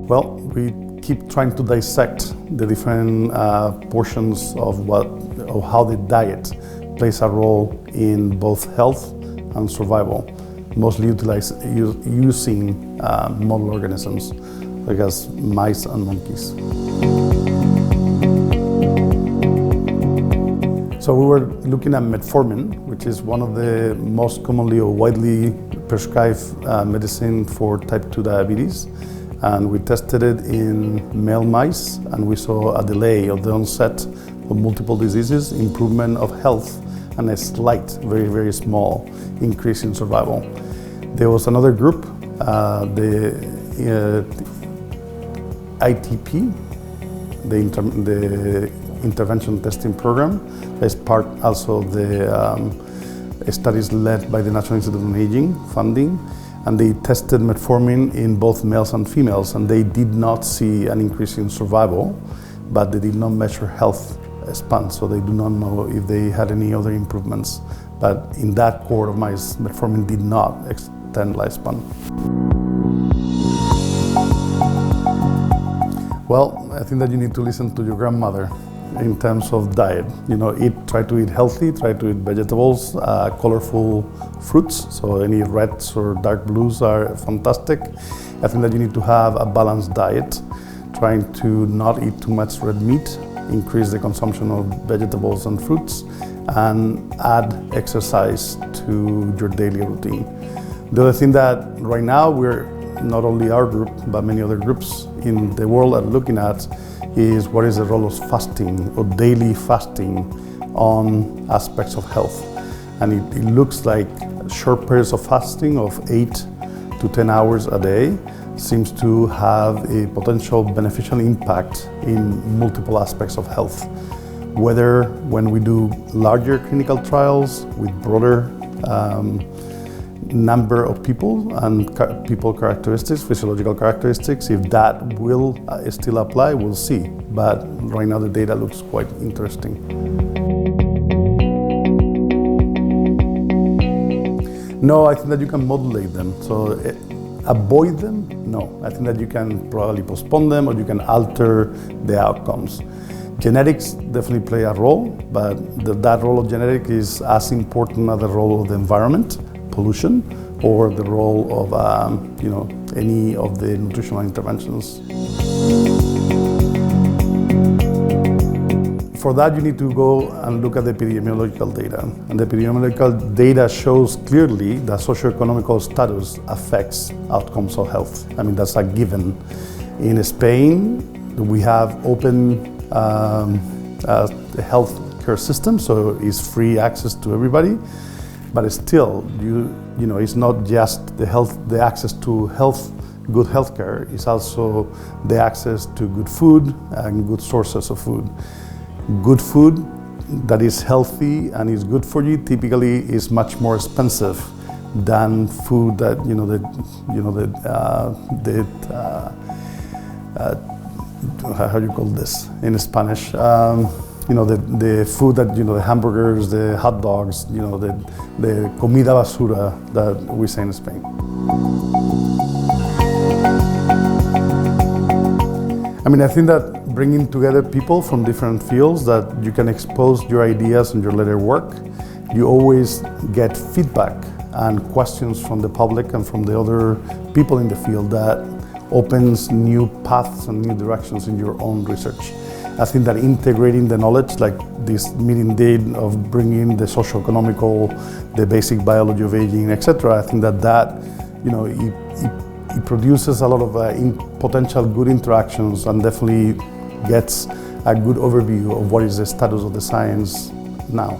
Well, we keep trying to dissect the different portions of how the diet plays a role in both health and survival, mostly using model organisms like as mice and monkeys. So we were looking at metformin, which is one of the most commonly or widely prescribed medicine for type 2 diabetes. And we tested it in male mice, and we saw a delay of the onset of multiple diseases, improvement of health, and a slight, very, very small increase in survival. There was another group, the ITP, the intervention testing program, as part also of the studies led by the National Institute on Aging funding. And they tested metformin in both males and females, and they did not see an increase in survival, but they did not measure health span, so they do not know if they had any other improvements. But in that cohort of mice, metformin did not extend lifespan. Well, I think that you need to listen to your grandmother in terms of diet. Try to eat healthy, try to eat vegetables, colorful fruits, so any reds or dark blues are fantastic. I think that you need to have a balanced diet, trying to not eat too much red meat, increase the consumption of vegetables and fruits, and add exercise to your daily routine. The other thing that right now not only our group, but many other groups in the world are looking at is what is the role of fasting or daily fasting on aspects of health. And it looks like short periods of fasting of 8 to 10 hours a day seems to have a potential beneficial impact in multiple aspects of health. Whether when we do larger clinical trials with broader number of people and people characteristics, physiological characteristics, if that will still apply, we'll see. But right now the data looks quite interesting. No, I think that you can modulate them. So avoid them? No. I think that you can probably postpone them or you can alter the outcomes. Genetics definitely play a role, but that role of genetic is as important as the role of the environment, pollution, or the role of any of the nutritional interventions. For that, you need to go and look at the epidemiological data. And the epidemiological data shows clearly that socioeconomic status affects outcomes of health. I mean, that's a given. In Spain, we have open health care system, so it's free access to everybody. But still, it's not just the access to good healthcare. It's also the access to good food and good sources of food. Good food that is healthy and is good for you typically is much more expensive than food that how do you call this in Spanish? The food that, the hamburgers, the hot dogs, the comida basura that we say in Spain. I mean, I think that bringing together people from different fields that you can expose your ideas and your later work, you always get feedback and questions from the public and from the other people in the field that opens new paths and new directions in your own research. I think that integrating the knowledge, like this meeting did of bringing the socio-economical, the basic biology of aging, etc., I think that it produces a lot of potential good interactions and definitely gets a good overview of what is the status of the science now.